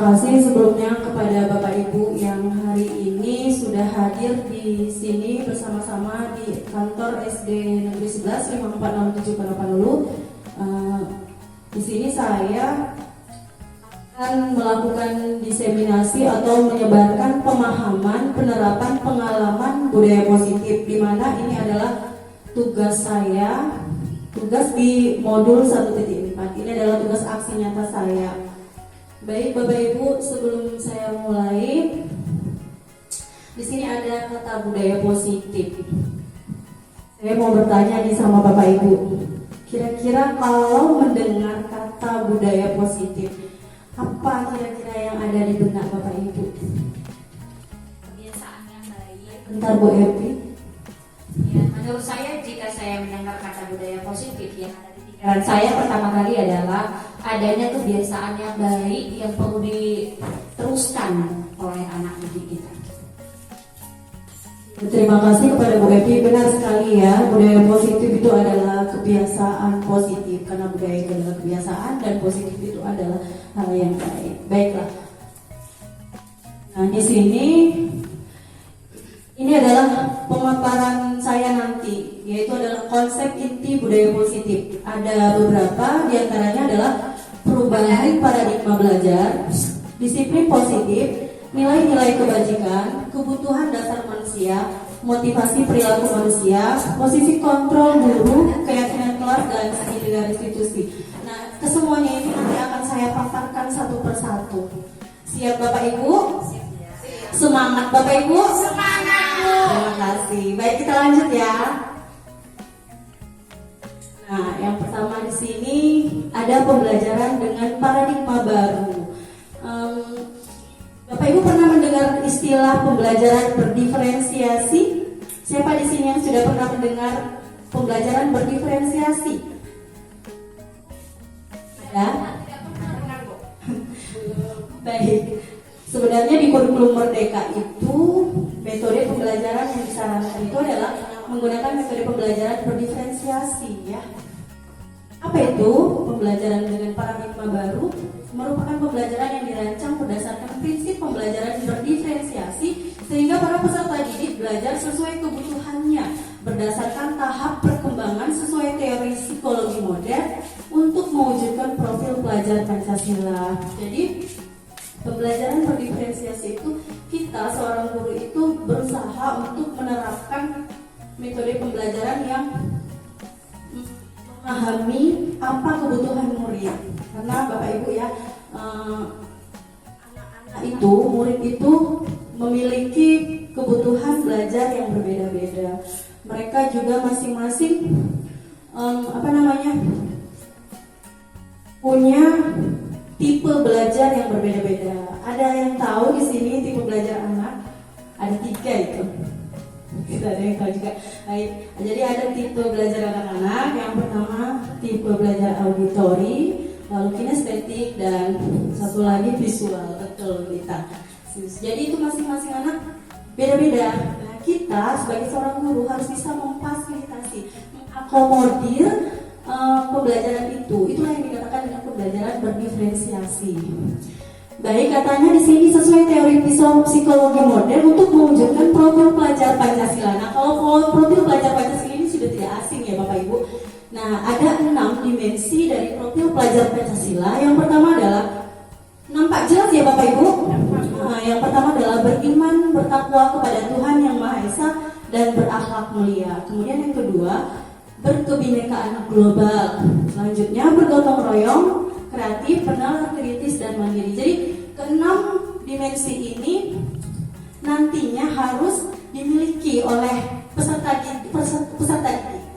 kasih sebelumnya kepada Bapak Ibu yang hari ini sudah hadir di sini bersama-sama di kantor SD Negeri 11 5467 Parapanulu. Di sini saya akan melakukan diseminasi atau menyebarkan pemahaman penerapan pengalaman budaya positif, di mana ini adalah tugas saya, tugas di modul 1.4. Ini adalah tugas aksi nyata saya. Baik Bapak Ibu, sebelum saya mulai, di sini ada kata budaya positif. Saya mau bertanya nih sama Bapak Ibu, kira-kira kalau mendengar kata budaya positif, apa kira-kira yang ada di benak Bapak Ibu? Kebiasaan yang baik. Bentar Bu Evi. Ya, menurut saya jika saya mendengar kata budaya positif yang ada di pikiran saya pertama kali adalah adanya kebiasaan yang baik yang perlu diteruskan oleh anak didik kita. Terima kasih kepada Bu Evi. Benar sekali ya, budaya positif itu adalah kebiasaan positif, karena budaya itu adalah kebiasaan dan positif itu adalah hal yang baik. Baiklah. Nah, di sini ini adalah pemaparan saya nanti, yaitu adalah konsep inti budaya positif. Ada beberapa, diantaranya adalah perubahan paradigma belajar, disiplin positif, nilai-nilai kebajikan, kebutuhan dasar manusia, motivasi perilaku manusia, posisi kontrol guru, keyakinan kelas, dan studi dari institusi. Nah, kesemuanya ini nanti akan saya paparkan satu persatu. Siap Bapak Ibu? Semangat Bapak Ibu? Semangat! Terima kasih. Baik, kita lanjut ya. Nah, yang pertama di sini ada pembelajaran dengan paradigma baru. Bapak Ibu pernah mendengar istilah pembelajaran berdiferensiasi? Siapa di sini yang sudah pernah mendengar pembelajaran berdiferensiasi? Ada? Baik. Sebenarnya di kurikulum Merdeka itu metode pembelajaran yang disarankan itu adalah menggunakan metode pembelajaran berdiferensiasi ya. Apa itu pembelajaran dengan paradigma baru? Merupakan pembelajaran yang dirancang berdasarkan prinsip pembelajaran berdiferensiasi sehingga para peserta didik belajar sesuai kebutuhannya berdasarkan tahap perkembangan sesuai teori psikologi modern untuk mewujudkan profil pelajar Pancasila. Jadi pembelajaran berdiferensiasi itu kita seorang guru itu berusaha untuk menerapkan metode pembelajaran yang memahami apa kebutuhan murid, karena Bapak Ibu ya, anak-anak itu, murid itu memiliki kebutuhan belajar yang berbeda-beda. Mereka juga masing-masing punya tipe belajar yang berbeda-beda. Ada yang tahu di sini tipe belajar anak? Ada 3 itu. Kita ada yang tahu juga. Baik, jadi ada tipe belajar anak-anak. Yang pertama tipe belajar auditori, lalu kinestetik, dan satu lagi visual. Betul kita. Jadi itu masing-masing anak beda-beda. Nah, kita sebagai seorang guru harus bisa memfasilitasi, mengakomodir pembelajaran itu. Itulah yang dikatakan dengan pembelajaran berdiferensiasi. Baik, katanya di sini sesuai teori psikologi modern untuk mewujudkan profil pelajar Pancasila. Nah, kalau profil pelajar Pancasila ini sudah tidak asing ya Bapak Ibu. Nah, ada 6 dimensi dari profil pelajar Pancasila. Yang pertama adalah, nampak jelas ya Bapak Ibu? Nah, yang pertama adalah beriman, bertakwa kepada Tuhan Yang Maha Esa dan berakhlak mulia. Kemudian yang kedua, berkebinekaan global. Selanjutnya bergotong royong, kreatif, penalar, kritis, dan mandiri. Jadi ke-6 dimensi ini nantinya harus dimiliki oleh peserta didik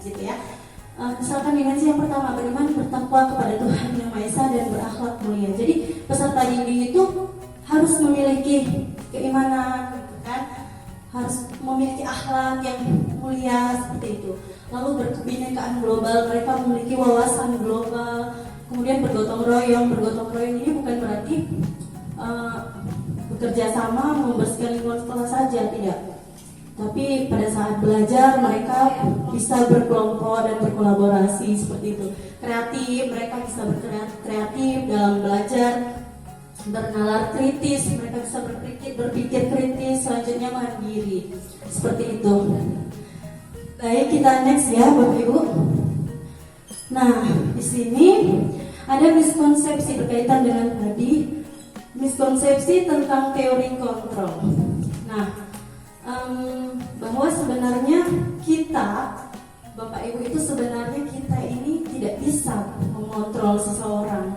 gitu ya. Misalkan dimensi yang pertama, beriman, bertakwa kepada Tuhan Yang Maha Esa dan berakhlak mulia. Jadi peserta didik itu harus memiliki keimanan, kan? Harus memiliki akhlak yang mulia seperti itu. Lalu berkebinekaan global, mereka memiliki wawasan global. Kemudian bergotong royong ini bukan berarti bekerja sama membersihkan lingkungan sekolah saja, tidak. Tapi pada saat belajar mereka bisa berkelompok dan berkolaborasi seperti itu. Kreatif, mereka bisa berkreatif dalam belajar. bernalar kritis, mereka bisa berpikir kritis, selanjutnya mandiri. Seperti itu. Baik, kita next ya Bapak Ibu. Nah, di sini ada miskonsepsi berkaitan dengan tadi, miskonsepsi tentang teori kontrol. Nah, bahwa sebenarnya kita, Bapak Ibu itu sebenarnya kita ini tidak bisa mengontrol seseorang.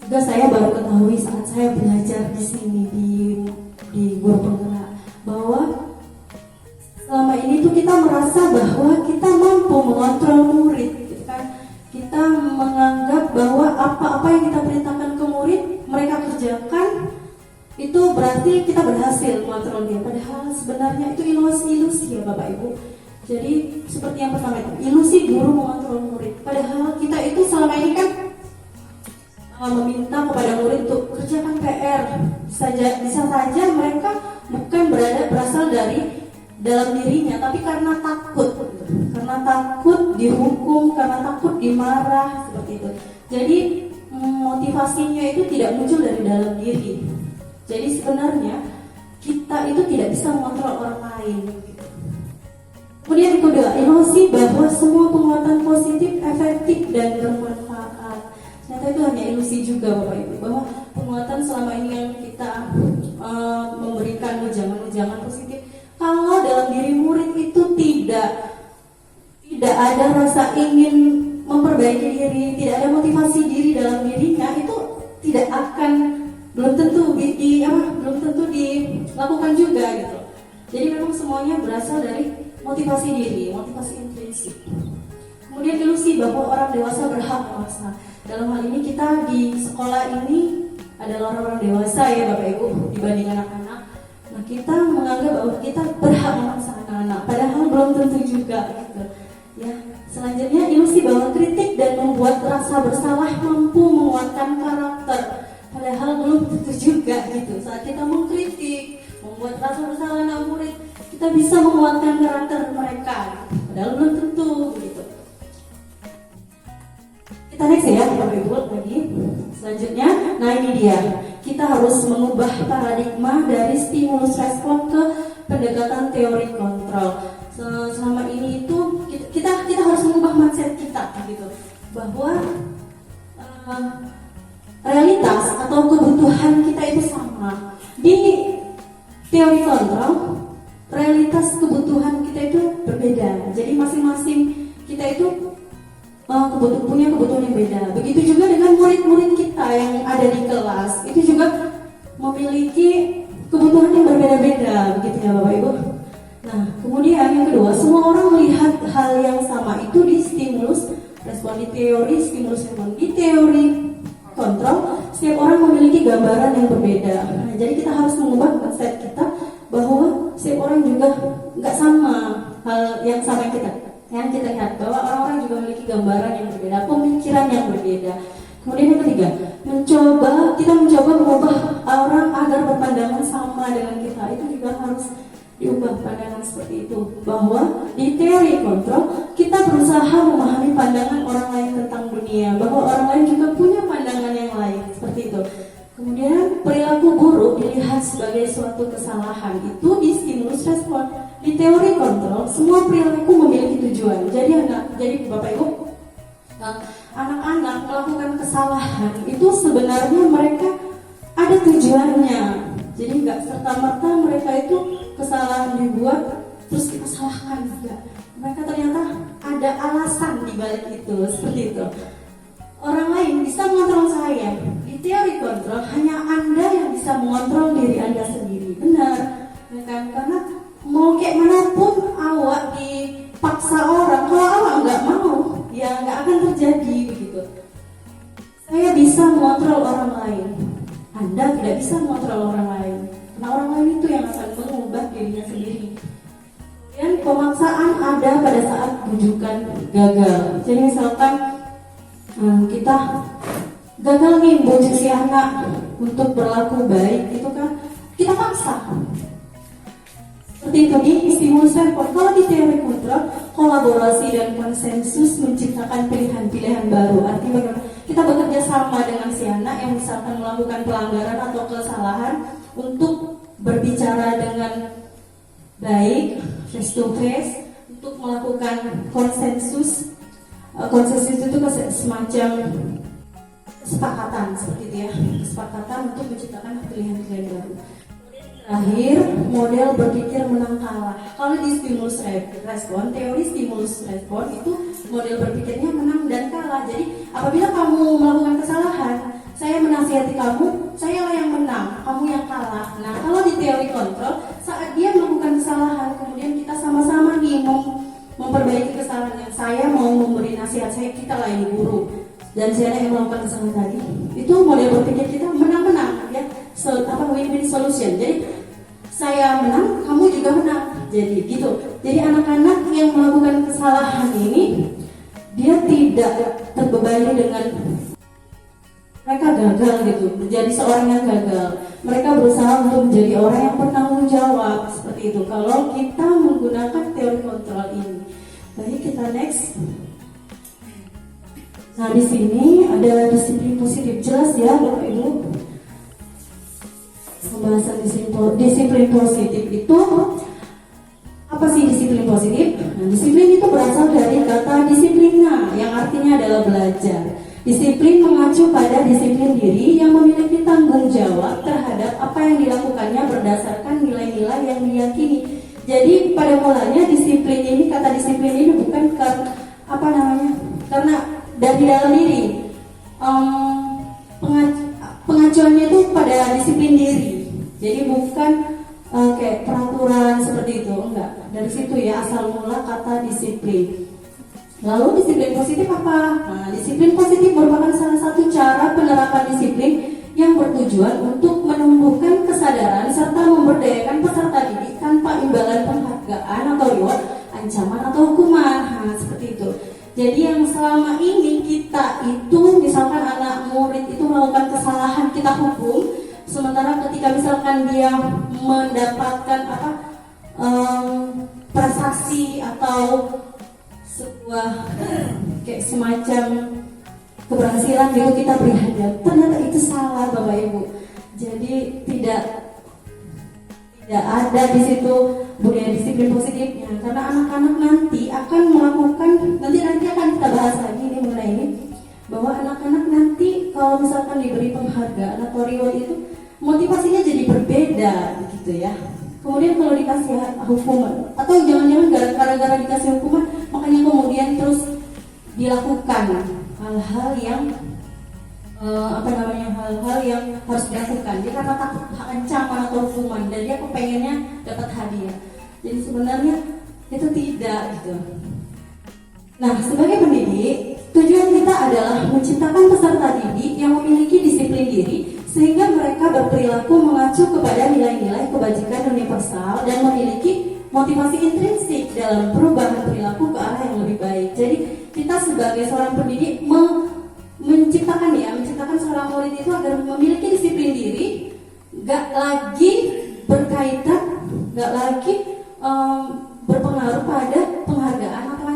Juga saya baru ketahui saat saya belajar di sini di guru penggerak bahwa selama ini tuh kita merasa bahwa kita mampu mengontrol murid, gitu kan? Kita menganggap bahwa apa-apa yang kita perintahkan ke murid mereka kerjakan, itu berarti kita berhasil mengontrol dia. Padahal sebenarnya itu ilusi ya Bapak Ibu. Jadi seperti yang pertama itu, ilusi guru mengontrol murid. Padahal kita itu selama ini kan meminta kepada murid untuk kerjakan PR saja, bisa saja mereka bukan berasal dari dalam dirinya, tapi karena takut dihukum, karena takut dimarah, seperti itu. Jadi motivasinya itu tidak muncul dari dalam diri. Jadi sebenarnya kita itu tidak bisa mengontrol orang lain. Kemudian yang kedua, ilusi bahwa semua penguatan positif efektif dan bermanfaat. Ternyata itu hanya ilusi juga Bapak Ibu, bahwa penguatan selama ini yang kita memberikan ujangan positif, kalau dalam diri murid itu tidak ada rasa ingin memperbaiki diri, tidak ada motivasi diri dalam dirinya, itu tidak akan belum tentu dilakukan juga gitu. Jadi memang semuanya berasal dari motivasi diri, motivasi intrinsik. Kemudian ilusi bahwa orang dewasa berhak memaksa. Dalam hal ini kita di sekolah ini adalah orang-orang dewasa ya Bapak Ibu dibanding anak-anak. Nah, kita menganggap bahwa kita berhak memaksa anak-anak, padahal belum tentu juga gitu. Ya, selanjutnya ilusi bahwa kritik dan membuat rasa bersalah mampu menguatkan karakter, padahal belum tentu juga gitu. Saat kita mengkritik, membuat rasa bersalah anak murid, kita bisa menguatkan karakter mereka, padahal belum tentu gitu. Kita next ya Bapak Ibu lagi. Selanjutnya, nah ini dia. Kita harus mengubah paradigma dari stimulus respon ke pendekatan teori kontrol. Selama ini itu kita harus mengubah mindset kita gitu, bahwa realitas atau kebutuhan kita itu sama. Di teori kontrol, realitas kebutuhan kita itu berbeda. Jadi masing-masing kita itu punya kebutuhan yang beda. Begitu juga dengan murid-murid kita yang ada di kelas, itu juga memiliki kebutuhan yang berbeda-beda, begitu ya Bapak Ibu. Nah, kemudian yang kedua, semua orang melihat hal yang sama itu di stimulus respon di teori stimulus respon. Di teori kontrol, setiap orang memiliki gambaran yang berbeda. Nah, jadi kita harus mengubah mindset kita bahwa setiap orang juga nggak sama hal yang sama yang kita lihat, bahwa orang-orang juga memiliki gambaran yang berbeda, pemikiran yang berbeda. Kemudian yang ketiga, kita mencoba mengubah orang agar berpandangan sama dengan kita. Itu juga harus diubah pandangan seperti itu, bahwa di teori kontrol kita berusaha memahami pandangan orang lain tentang dunia, bahwa orang lain juga punya pandangan yang lain, seperti itu. Kemudian perilaku buruk dilihat sebagai suatu kesalahan, itu di stimulus respon. Di teori kontrol, semua perilaku memiliki tujuan. Jadi Bapak Ibu, anak-anak melakukan kesalahan itu sebenarnya mereka ada tujuannya. Jadi nggak serta-merta mereka itu kesalahan dibuat terus kita salahkan juga. Mereka ternyata ada alasan di balik itu, seperti itu. Orang lain bisa mengontrol saya. Di teori kontrol, hanya Anda yang bisa mengontrol diri Anda sendiri. Benar, ya kan? Karena mau kayak manapun awak dipaksa orang, kalau awak nggak mau, ya nggak akan terjadi begitu. Saya bisa mengontrol orang lain, Anda tidak bisa mengontrol orang lain. Karena orang lain itu yang akan mengubah dirinya sendiri. Dan pemaksaan ada pada saat bujukan gagal. Jadi misalkan kita gagal nih bujuk si anak untuk berlaku baik, itu kan kita paksa. Seperti itu di stimulus respon. Kalau di teori kontrol, kolaborasi dan konsensus menciptakan pilihan-pilihan baru. Artinya bagaimana? kita bekerja sama dengan si anak yang misalkan melakukan pelanggaran atau kesalahan untuk berbicara dengan baik, face to face, untuk melakukan konsensus. Konsensus itu semacam kesepakatan seperti itu ya, kesepakatan untuk menciptakan pilihan-pilihan baru. Terakhir, model berpikir menang kalah. Kalau di stimulus respon, teori stimulus respon itu model berpikirnya menang dan kalah. Jadi apabila kamu melakukan kesalahan, saya menasihati kamu, sayalah yang menang, kamu yang kalah. Nah, kalau di teori kontrol, saat dia melakukan kesalahan, kemudian kita sama-sama nih memperbaiki kesalahan yang saya mau memberi nasihat, kita lah ini guru dan saya yang melakukan kesalahan tadi. Itu model berpikir kita menang-menang ya, win-win solution. Jadi saya menang, kamu juga menang. Jadi gitu. Jadi anak-anak yang melakukan kesalahan ini dia tidak terbebani dengan mereka gagal gitu, menjadi seorang yang gagal. Mereka berusaha untuk menjadi orang yang bertanggung jawab seperti itu. Kalau kita menggunakan teori kontrol ini. Baik, kita next. Nah, di sini ada disiplin positif. Jelas ya Bapak Ibu. Pembahasan disiplin positif itu apa sih disiplin positif? Nah, disiplin itu berasal dari kata disiplina yang artinya adalah belajar. Disiplin mengacu pada disiplin diri yang memiliki tanggung jawab terhadap apa yang dilakukannya berdasarkan nilai-nilai yang diyakini. Jadi pada mulanya disiplin ini, kata disiplin ini bukan karena dari dalam diri. Pengacuannya itu pada disiplin diri. Jadi bukan kayak peraturan seperti itu, enggak. Dari situ ya asal mula kata disiplin. Lalu disiplin positif apa? Nah, disiplin positif merupakan salah satu cara penerapan disiplin yang bertujuan untuk menumbuhkan kesadaran serta memberdayakan peserta didik tanpa imbalan penghargaan atau reward, ancaman atau hukuman. Nah, seperti itu. Jadi yang selama ini kita itu misalkan anak murid itu melakukan kesalahan kita hukum, sementara ketika misalkan dia mendapatkan prestasi atau sebuah kayak semacam keberhasilan gitu kita beri hadiah, ternyata itu salah Bapak Ibu. Jadi tidak ada di situ budaya disiplin positifnya, karena anak-anak nanti akan melakukan nanti akan kita bahas lagi ini mengenai ini, bahwa anak-anak nanti kalau misalkan diberi penghargaan atau reward itu motivasinya jadi berbeda gitu ya. Kemudian kalau dikasih hukuman atau jangan-jangan gara-gara dikasih hukuman makanya kemudian terus dilakukan hal-hal yang hal-hal yang harus dilakukan. Dia karena takut ancaman atau hukuman dan dia kepengennya dapat hadiah. Jadi sebenarnya itu tidak gitu. Nah, sebagai pendidik, tujuan kita adalah menciptakan peserta didik yang memiliki disiplin diri sehingga mereka berperilaku mengacu kepada nilai-nilai kebajikan universal dan memiliki motivasi intrinsik dalam perubahan perilaku ke arah yang lebih baik. Jadi kita sebagai seorang pendidik menciptakan seorang murid itu agar memiliki disiplin diri, gak lagi berkaitan, gak lagi berpengaruh pada penghargaan atau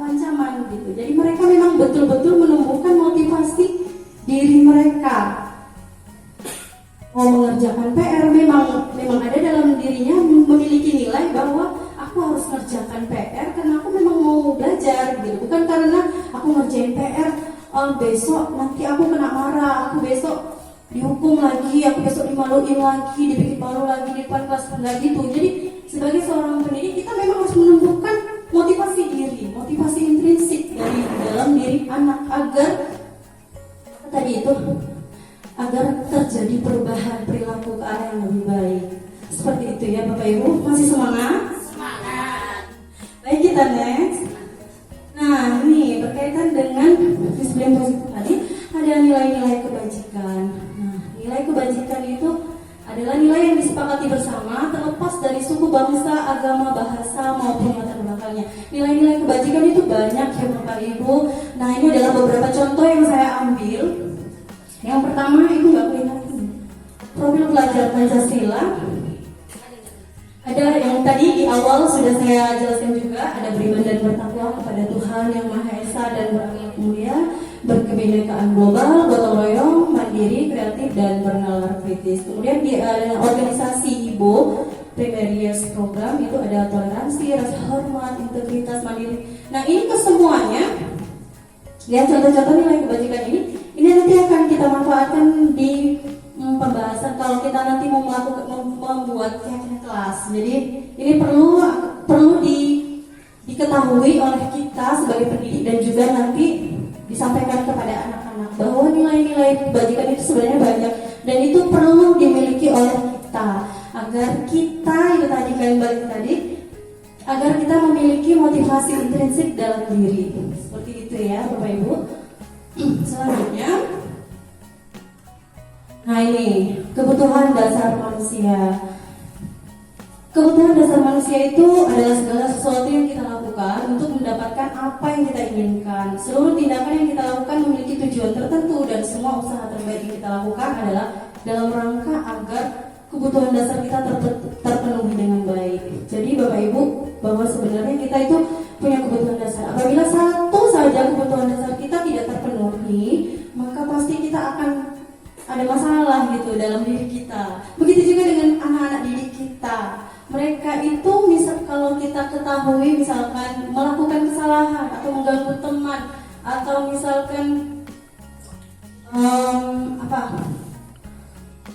ancaman gitu. Jadi mereka memang betul-betul menumbuhkan motivasi diri mereka. Mau mengerjakan PR memang ada dalam dirinya memiliki nilai bahwa aku harus mengerjakan PR karena aku memang mau belajar gitu, bukan karena aku ngerjain PR besok nanti aku kena marah, aku besok dihukum lagi, aku besok dimaluin lagi, dibikin malu lagi di depan kelas, enggak gitu. Jadi sebagai seorang pendidik kita memang harus menumbuhkan motivasi diri, motivasi intrinsik dari dalam diri anak agar terjadi perubahan perilaku ke arah yang lebih baik. Seperti itu ya Bapak Ibu, masih semangat? Semangat. Baik, kita next. Nah, ini berkaitan dengan disiplin positif tadi ada nilai-nilai kebajikan. Nah, nilai kebajikan itu adalah nilai yang disepakati bersama terlepas dari suku, bangsa, agama, bahasa maupun latar belakangnya. Nilai-nilai kebajikan itu banyak ya Bapak Ibu. Nah, ini adalah beberapa contoh yang saya ambil. Yang pertama itu nggak kelihatan. Profil pelajar Pancasila. Ada yang tadi di awal sudah saya jelaskan juga, ada beriman dan bertakwa kepada Tuhan yang Maha Esa dan beragama mulia. berkebinekaan global, gotong royong, mandiri, kreatif, dan bernalar kritis. Kemudian di organisasi IBO Primary Years Program itu ada toleransi, rasa hormat, integritas, mandiri. Nah ini kesemuanya, ya contoh-contoh nilai kebajikan ini nanti akan kita manfaatkan di pembahasan kalau kita nanti mau membuat keyakinan kelas. Jadi ini perlu diketahui oleh kita sebagai pendidik dan juga nanti disampaikan kepada anak-anak bahwa nilai-nilai kebajikan itu sebenarnya banyak dan itu perlu dimiliki oleh kita agar kita itu tadi kalian balik tadi agar kita memiliki motivasi intrinsik dalam diri. Seperti itu ya Bapak Ibu. Selanjutnya, nah ini kebutuhan dasar manusia. Kebutuhan dasar manusia itu adalah segala sesuatu yang kita lakukan untuk mendapatkan apa yang kita inginkan. Seluruh tindakan yang kita lakukan memiliki tujuan tertentu dan semua usaha terbaik yang kita lakukan adalah dalam rangka agar kebutuhan dasar kita terpenuhi dengan baik. Jadi Bapak Ibu, bahwa sebenarnya kita itu punya kebutuhan dasar. Apabila satu saja kebutuhan dasar kita tidak terpenuhi, maka pasti kita akan ada masalah gitu dalam diri kita. Begitu juga dengan anak-anak didik kita. Mereka itu kalau kita ketahui misalkan melakukan kesalahan atau mengganggu teman atau misalkan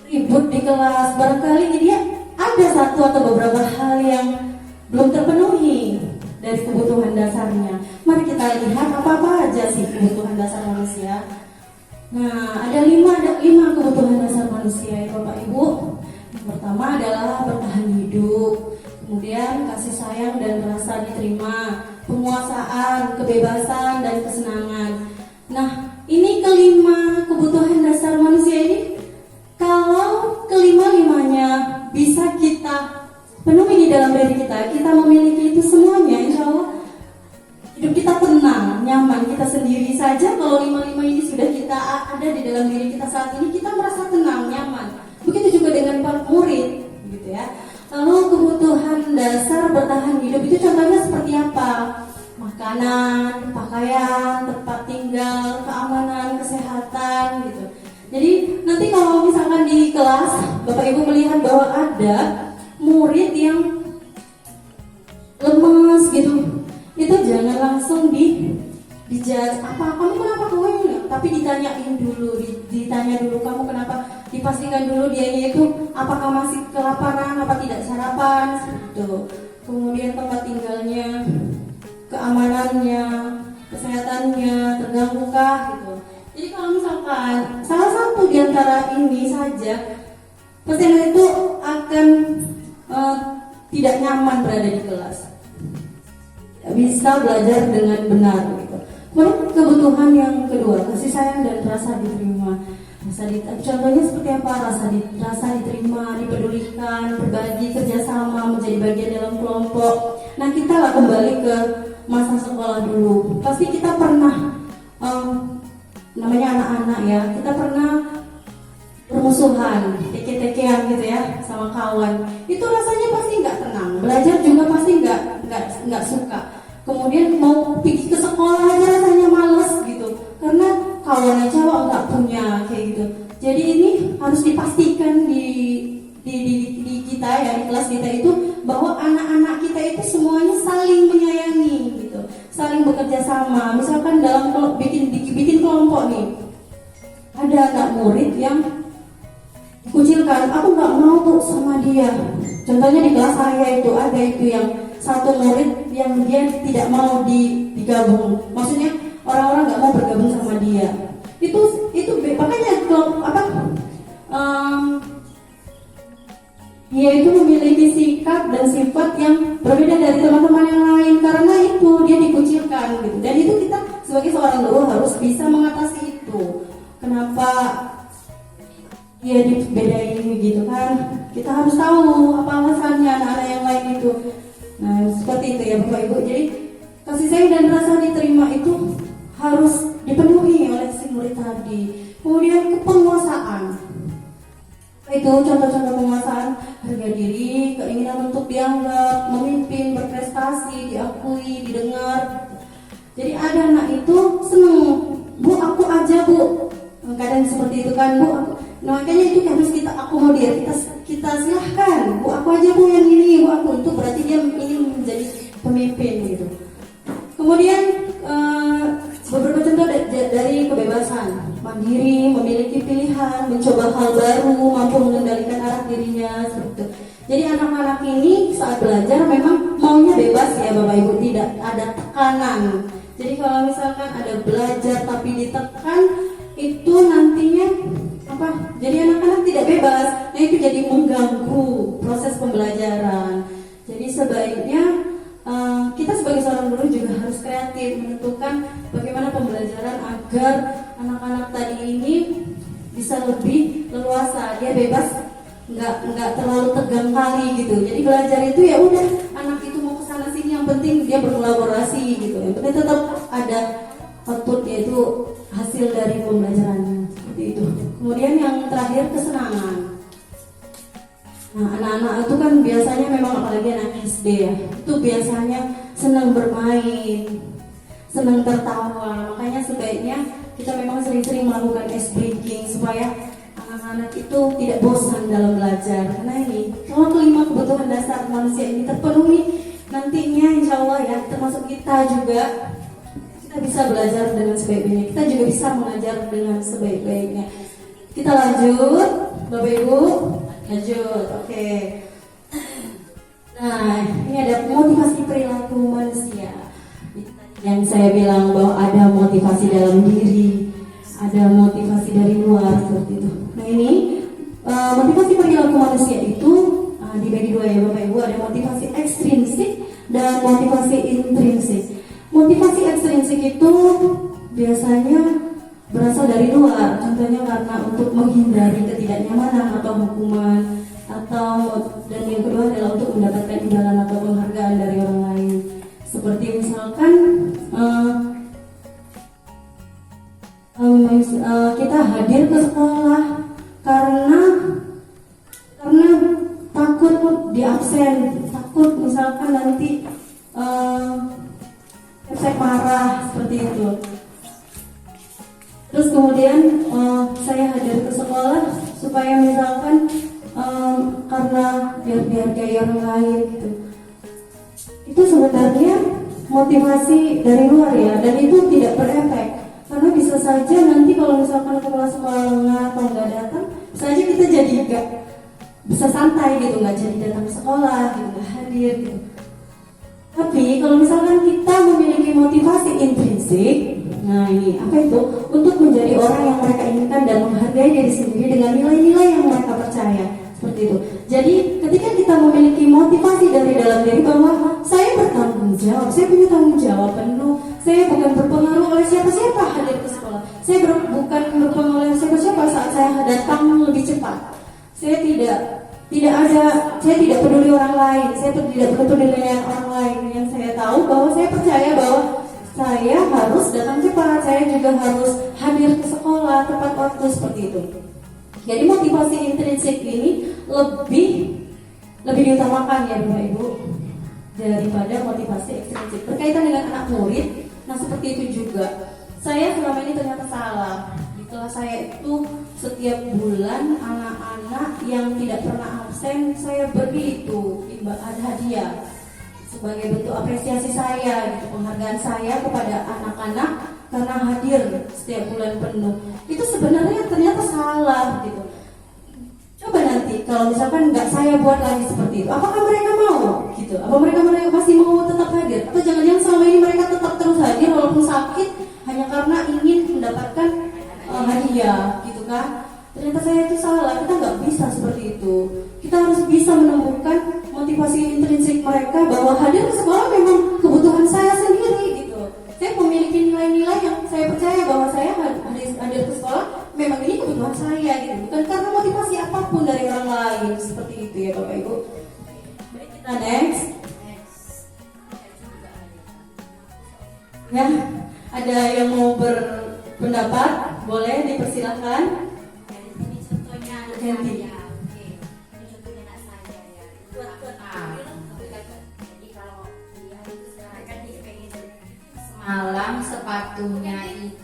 ribut di kelas, barangkali dia ada satu atau beberapa hal yang belum terpenuhi dari kebutuhan dasarnya. Mari kita lihat apa aja sih kebutuhan dasar manusia. Nah, ada lima kebutuhan dasar manusia ya Bapak Ibu. Yang pertama adalah bertahan hidup, kemudian kasih sayang dan rasa diterima, penguasaan, kebebasan, dan kesenangan. Nah, ini kelima kebutuhan dasar manusia ini. Kalau kelima-limanya bisa kita penuhi di dalam diri kita memiliki itu semuanya, insya Allah hidup kita tenang, nyaman. Kita sendiri saja kalau lima-lima ini sudah kita ada di dalam diri kita saat ini, kita merasa tenang, nyaman. Begitu juga dengan para murid, gitu ya. Lalu kebutuhan dasar bertahan hidup itu contohnya seperti apa? Makanan, pakaian, tempat tinggal, keamanan, kesehatan, gitu. Jadi nanti kalau misalkan di kelas Bapak Ibu melihat bahwa ada murid yang lemes gitu, itu jangan langsung dijudge, kamu kenapa keweng? Tapi ditanya dulu kamu kenapa, dipastikan dulu dianya itu apakah masih kelaparan, apa tidak sarapan, gitu. Kemudian tempat tinggalnya, keamanannya, kesehatannya terganggu-kah, gitu. Jadi kalau misalkan salah satu di antara ini saja, peserta itu akan tidak nyaman berada di kelas, tidak bisa belajar dengan benar gitu. Kemudian kebutuhan yang kedua, kasih sayang dan rasa diterima. Contohnya seperti apa? Rasa diterima, dipedulikan, berbagi, kerjasama, menjadi bagian dalam kelompok. Nah, kita lah kembali ke masa sekolah dulu. Pasti kita pernah namanya anak-anak ya, kita pernah bermusuhan, teke-tekean gitu ya sama kawan. Itu rasanya pasti nggak tenang. Belajar juga pasti nggak suka. Kemudian mau pergi ke sekolah aja rasanya males gitu, karena kawannya cowok nggak punya kayak gitu. Jadi ini harus dipastikan di kita ya, di kelas kita itu bahwa anak-anak kita itu semuanya saling menyayangi gitu, saling bekerja sama. Misalkan dalam bikin kelompok nih, ada anak murid yang dikucilkan, aku nggak mau tuh sama dia. Contohnya di kelas saya itu ada itu yang satu murid yang dia tidak mau digabung, maksudnya orang-orang nggak mau bergabung sama dia. Itu makanya dia itu memiliki sikap dan sifat yang berbeda dari teman-teman yang lain karena itu dia dikucilkan gitu. Dan itu kita sebagai seorang guru harus bisa mengatasi itu. Kenapa dia dibedain gitu kan? Kita harus tahu apa alasannya anak-anak yang lain itu. Nah, seperti itu ya Bapak Ibu. Jadi kasih sayang dan rasa diterima itu harus dipenuhi oleh si murid tadi. Kemudian kepenguasaan. Itu contoh-contoh penguasaan, harga diri, keinginan untuk dianggap, memimpin, berprestasi, diakui, didengar. Jadi ada anak itu seneng, Bu aku aja Bu, kadang seperti itu kan Bu. Nah, makanya itu harus kita akomodir, kita silahkan Bu, aku aja Bu yang ini, Bu aku, itu berarti dia ingin menjadi pemimpin gitu. Kemudian beberapa contoh dari kebebasan, mandiri, memiliki pilihan, mencoba hal baru, mampu mengendalikan arah dirinya seperti itu. Jadi anak-anak ini saat belajar memang maunya bebas ya Bapak Ibu, tidak ada tekanan. Jadi kalau misalkan ada belajar tapi ditekan, itu nantinya apa? Jadi anak-anak tidak bebas. Nah itu jadi mengganggu proses pembelajaran. Jadi sebaiknya kita sebagai seorang guru juga harus kreatif menentukan bagaimana pembelajaran agar anak-anak tadi ini bisa lebih leluasa, dia bebas, nggak terlalu tegang kali gitu. Jadi belajar itu ya udah, anak itu mau kesana sini, yang penting dia berkolaborasi gitu. Yang penting tetap ada output, yaitu hasil dari pembelajarannya seperti itu. Kemudian yang terakhir, kesenangan. Nah, anak-anak itu kan biasanya memang, apalagi anak SD ya, itu biasanya senang bermain, senang tertawa. Makanya sebaiknya kita memang sering-sering melakukan ice breaking supaya anak-anak itu tidak bosan dalam belajar. Karena ini, kalau kelima kebutuhan dasar manusia ini terpenuhi, nantinya insya Allah ya, termasuk kita juga, kita bisa belajar dengan sebaik-baiknya, kita juga bisa mengajar dengan sebaik-baiknya. Kita lanjut, Bapak Ibu. Lanjut, oke. Nah, ini ada motivasi perilaku manusia. Yang saya bilang bahwa ada motivasi dalam diri, ada motivasi dari luar seperti itu. Nah ini motivasi perilaku manusia itu dibagi dua ya Bapak Ibu. Ada motivasi ekstrinsik dan motivasi intrinsik. Motivasi ekstrinsik itu biasanya berasal dari luar, contohnya karena untuk menghindari ketidaknyamanan atau hukuman, dan yang kedua adalah untuk mendapatkan imbalan atau penghargaan dari orang lain. Seperti misalkan kita hadir ke sekolah karena takut di absen, takut misalkan nanti saya marah seperti itu. Terus kemudian saya hadir ke sekolah supaya misalkan karena biar gaya orang lain gitu. Itu sebenarnya motivasi dari luar ya, dan itu tidak berefek. Karena bisa saja nanti kalau misalkan kepala sekolah atau nggak datang, bisa aja kita jadi nggak bisa santai gitu, nggak jadi datang ke sekolah gitu, nggak hadir gitu. Tapi kalau misalkan kita memiliki motivasi intrinsik, nah ini apa itu? Untuk menjadi orang yang mereka inginkan dan menghargai diri sendiri dengan nilai-nilai yang mereka percaya, seperti itu. Jadi ketika kita memiliki motivasi dari dalam diri bahwa saya bertanggung jawab, saya punya tanggung jawab penuh, saya bukan berpengaruh oleh siapa-siapa hadir ke sekolah, saya bukan berpengaruh oleh siapa-siapa saat saya datang lebih cepat. Saya tidak peduli orang lain, saya tidak peduli dengan orang lain. Yang saya tahu bahwa saya percaya bahwa saya harus datang cepat, saya juga harus hadir ke sekolah tepat waktu seperti itu. Jadi motivasi intrinsik ini lebih diutamakan ya Bapak Ibu daripada motivasi ekstrinsik. Berkaitan dengan anak murid, nah seperti itu juga. Saya selama ini ternyata salah. Di kelas saya itu setiap bulan anak-anak yang tidak pernah absen saya beri itu ada hadiah sebagai bentuk apresiasi saya, gitu, penghargaan saya kepada anak-anak karena hadir setiap bulan penuh. Itu sebenarnya ternyata salah gitu. Coba nanti kalau misalkan nggak saya buat lagi seperti itu, apakah mereka mau gitu? Apa mereka masih mau tetap hadir? Atau jangan-jangan selama ini mereka tetap terus hadir walaupun sakit hanya karena ingin mendapatkan hadiah gitu kan? Ternyata saya itu salah. Kita nggak bisa seperti itu. Kita harus bisa menemukan motivasi intrinsik mereka bahwa hadir ke sekolah memang kebutuhan saya sendiri gitu. Saya memiliki nilai-nilai yang saya percaya bahwa saya hadir ke sekolah memang ini kebutuhan saya gitu, bukan karena motivasi apapun dari orang lain seperti itu ya Bapak Ibu. Baik, kita next. Ya, ada yang mau berpendapat, boleh dipersilakan. Ini contohnya anak Ganti. saya. Oke. Ini contohnya anak saya ya. Jadi kalau dia itu sekarang kan dia pengen semalam sepatunya itu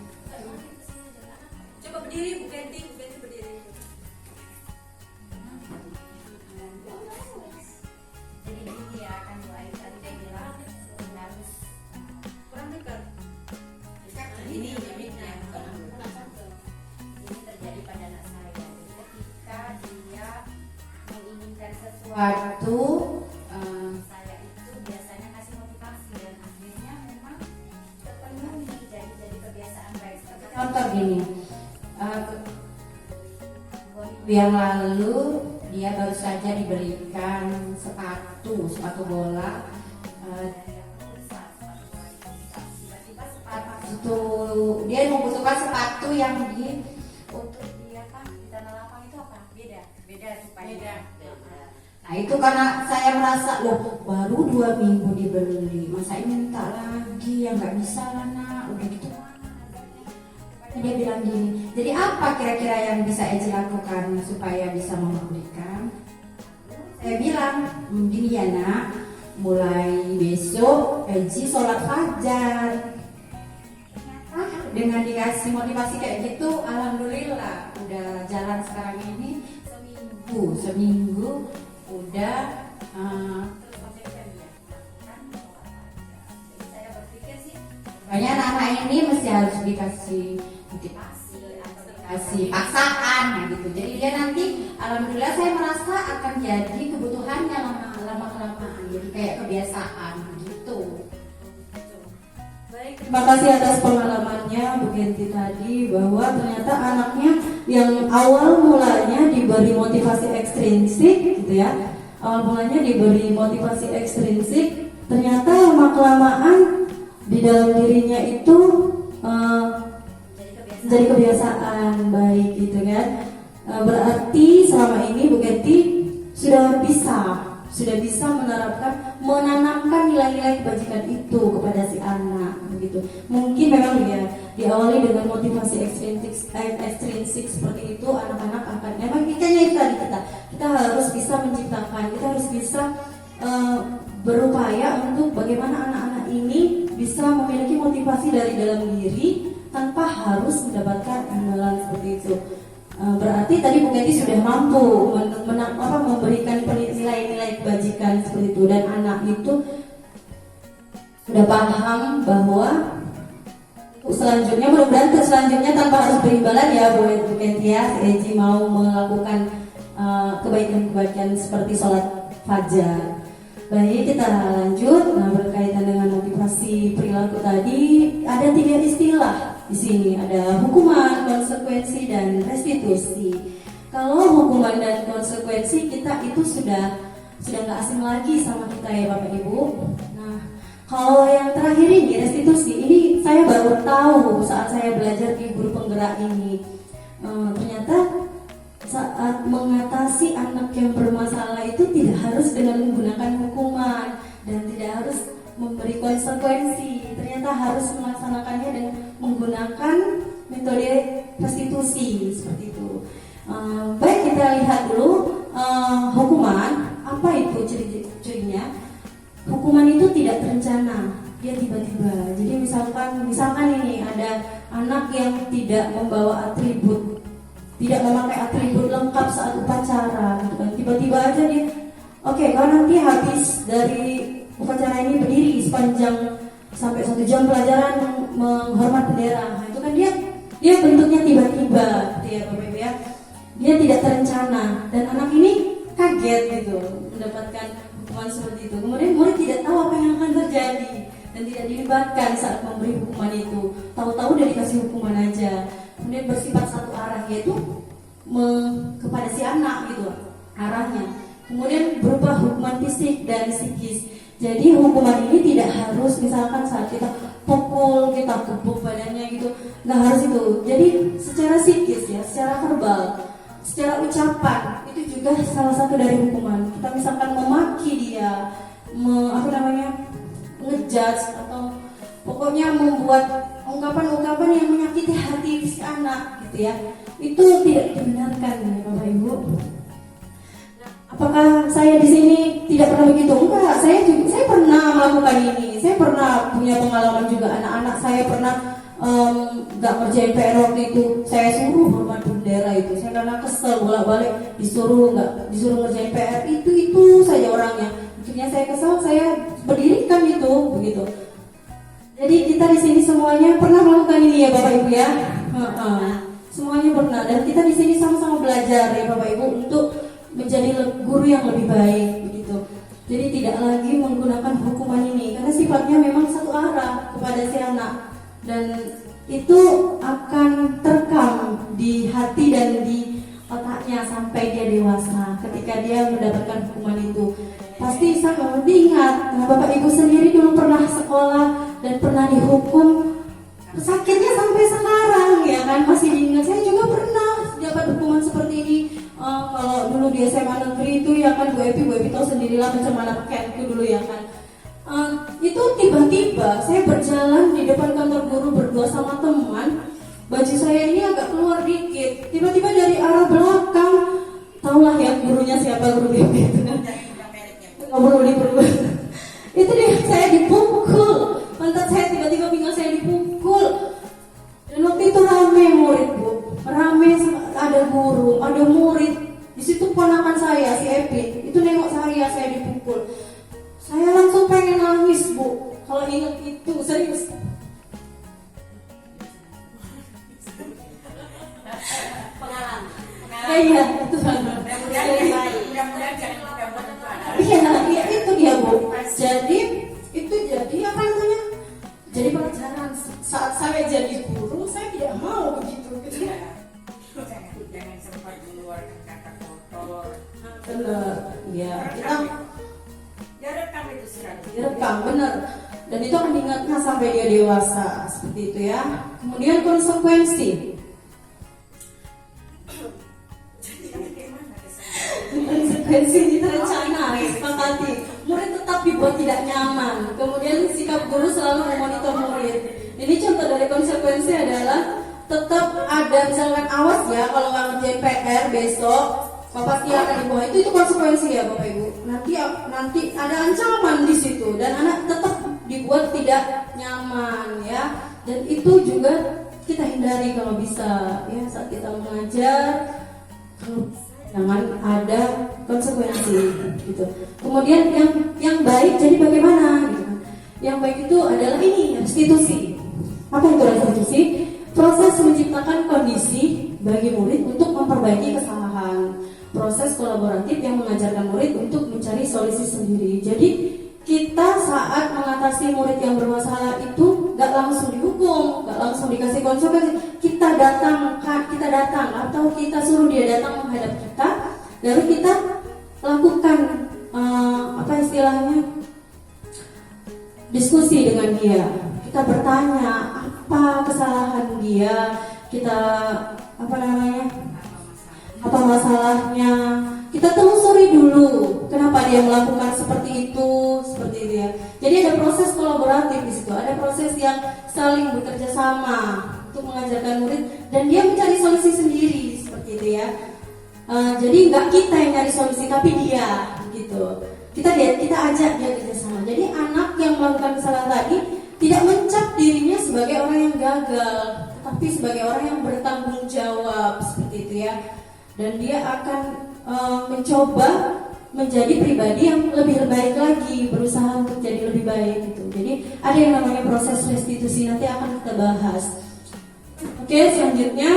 waktu saya itu biasanya kasih motivasi dan akhirnya memang terpenuhi jadi kebiasaan baik. Contoh gini, yang lalu dia baru saja diberikan sepatu bola tiba-tiba sepatu itu dia membutuhkan sepatu yang untuk dia kan di tanah lapang itu apa beda supaya nah itu karena saya merasa loh baru 2 minggu dibeli masa ini minta lagi ya nggak bisa lah nak udah gitu. Dia bilang gini, jadi apa kira-kira yang bisa Eci lakukan supaya bisa memberikan? Saya bilang, gini ya nak, mulai besok Eci sholat fajar. Dengan dikasih motivasi kayak gitu, alhamdulillah udah jalan sekarang ini seminggu udah saya berpikir sih, banyak anak ini mesti harus dikasih motivasi atau dikasih paksaan gitu. Jadi dia nanti alhamdulillah saya merasa akan jadi kebutuhannya lama kelamaan. Jadi kayak kebiasaan gitu. Baik, terima kasih atas pengalamannya Bu Genti tadi bahwa ternyata anaknya yang awal mulanya diberi motivasi ekstrinsik gitu ya. Awal mulanya diberi motivasi ekstrinsik, ternyata lama kelamaan di dalam dirinya itu jadi kebiasaan baik gitu kan. Berarti selama ini Bu Genti sudah bisa menanamkan nilai-nilai kebajikan itu kepada si anak begitu. Mungkin memang ya diawali dengan motivasi ekstrinsik seperti itu, anak-anak akan memang kita harus bisa menciptakan, kita harus bisa berupaya untuk bagaimana anak-anak ini bisa memiliki motivasi dari dalam diri tanpa harus mendapatkan imbalan seperti itu. Berarti tadi Bu Genti sudah mampu memberikan nilai-nilai kebajikan seperti itu, dan anak itu sudah paham bahwa selanjutnya tanpa harus berimbalan ya Bu Genti ya, si Eci mau melakukan kebaikan-kebaikan seperti sholat fajar. Baik, kita lanjut. Nah, berkaitan dengan motivasi perilaku tadi, ada 3 istilah di sini. Ada hukuman, konsekuensi, dan restitusi. Kalau hukuman dan konsekuensi kita itu sudah nggak asing lagi sama kita ya Bapak Ibu. Nah, kalau yang terakhir ini restitusi, ini saya baru tahu saat saya belajar di guru penggerak ini. Ternyata saat mengatasi anak yang bermasalah itu tidak harus dengan menggunakan hukuman dan tidak harus memberi konsekuensi. Ternyata harus melaksanakannya dengan menggunakan metode restitusi seperti itu. Baik, kita lihat dulu hukuman. Apa itu cirinya? Hukuman itu tidak terencana, dia tiba-tiba. Jadi misalkan ini ada anak yang tidak membawa atribut, tidak memakai atribut lengkap saat upacara gitu kan. Tiba-tiba aja dia, oke, kau nanti habis dari upacara ini berdiri sepanjang sampai 1 jam pelajaran menghormat bendera. Nah, itu kan dia bentuknya tiba-tiba gitu ya Bapak Ibu ya. Dia tidak terencana dan anak ini kaget gitu mendapatkan hukuman seperti itu. Kemudian murid tidak tahu apa yang akan terjadi dan tidak dilibatkan saat memberi hukuman itu. Tahu-tahu udah dikasih hukuman aja. Kemudian bersifat satu arah, yaitu kepada si anak gitu arahnya. Kemudian berupa hukuman fisik dan psikis. Jadi hukuman ini tidak harus misalkan saat kita pukul, kita gebuk badannya gitu, nggak harus itu. Jadi secara psikis ya, secara verbal, secara ucapan itu juga salah satu dari hukuman. Kita misalkan memaki dia, ngejudge atau pokoknya membuat ungkapan-ungkapan yang menyakiti hati si anak gitu ya, itu tidak dibenarkan ya Bapak Ibu. Apakah saya di sini tidak pernah begitu? Enggak, saya pernah melakukan ini. Saya pernah punya pengalaman juga, anak-anak saya pernah nggak ngerjain PR waktu itu. Saya suruh hormat bendera itu. Saya karena kesel bolak-balik disuruh ngerjain PR itu saja orangnya. Akhirnya saya kesel, saya berdirikan itu begitu. Jadi kita di sini semuanya pernah melakukan ini ya Bapak Ibu ya. Semuanya pernah, dan kita di sini sama-sama belajar ya Bapak Ibu untuk menjadi guru yang lebih baik begitu. Jadi tidak lagi menggunakan hukuman ini karena sifatnya memang satu arah kepada si anak, dan itu akan terekam di hati dan di otaknya sampai dia dewasa. Ketika dia mendapatkan hukuman itu pasti sangat diingat. Nah, Bapak Ibu sendiri dulu pernah sekolah dan pernah dihukum, sakitnya sampai sekarang ya kan masih diingat. Saya juga pernah dapat hukuman seperti ini. Kalau dulu di SMA negeri itu ya kan Bu Epi tahu sendirilah macam mana pakaianku dulu ya kan. Itu tiba-tiba saya berjalan di depan kantor guru berdua sama teman, baju saya ini agak keluar dikit. Tiba-tiba dari arah belakang, tahulah ya gurunya siapa, guru BP itu kan. Nggak perlu diperlu. Itu dia, saya dipukul. Pantat saya tiba-tiba pinggang saya dipukul. Dan waktu itu rame murid Bu, rame, ada guru, ada murid. Di situ ponakan saya si Epi, itu nengok saya dipukul. Saya langsung pengen nangis Bu, kalau ingat itu serius. Pengalaman. Iya, itu Iya, itu dia Bu. Jadi apa namanya? Jadi pelajaran saat saya jadi guru, saya tidak mau begitu. Jangan sempat mengeluarkan kata kotor. Benar, ya kita Direkam itu selalu. direkam benar. Dan itu akan diingatnya sampai dia dewasa seperti itu ya. Kemudian konsekuensi. Konsekuensi terencana, disepakati. Murid tetap dibuat tidak nyaman. Kemudian sikap guru selalu memonitor murid. Ini contoh dari konsekuensi adalah tetap ada misalkan awas ya kalau nggak ngerjain PR besok, Bapak pasti akan dibawa. Itu konsekuensi ya Bapak Ibu. Nanti ada ancaman di situ dan anak tetap dibuat tidak nyaman ya. Dan itu juga kita hindari kalau bisa ya saat kita mengajar. Kalau jangan ada konsekuensi gitu. Kemudian yang baik jadi bagaimana gitu. Yang baik itu adalah ini restitusi. Apa itu restitusi? Proses menciptakan kondisi bagi murid untuk memperbaiki kesalahan. Proses kolaboratif yang mengajarkan murid untuk mencari solusi sendiri. Jadi kita saat mengatasi murid yang bermasalah itu gak langsung dihukum, gak langsung dikasih konsekuensi. Kita datang atau kita suruh dia datang menghadap kita, lalu kita lakukan apa istilahnya, diskusi dengan dia. Kita bertanya apa kesalahan dia, kita apa masalahnya, kita telusuri dulu kenapa dia melakukan seperti itu ya. Jadi ada proses kolaboratif di situ, ada proses yang saling bekerja sama untuk mengajarkan murid dan dia mencari solusi sendiri seperti itu ya. Jadi nggak kita yang cari solusi tapi dia gitu. Kita ajak dia kerjasama. Jadi anak yang melakukan kesalahan tadi tidak mencap dirinya sebagai orang yang gagal, tapi sebagai orang yang bertanggung jawab seperti itu ya. Dan dia akan mencoba menjadi pribadi yang lebih baik lagi, berusaha untuk jadi lebih baik gitu. Jadi ada yang namanya proses restitusi, nanti akan kita bahas. Oke, selanjutnya,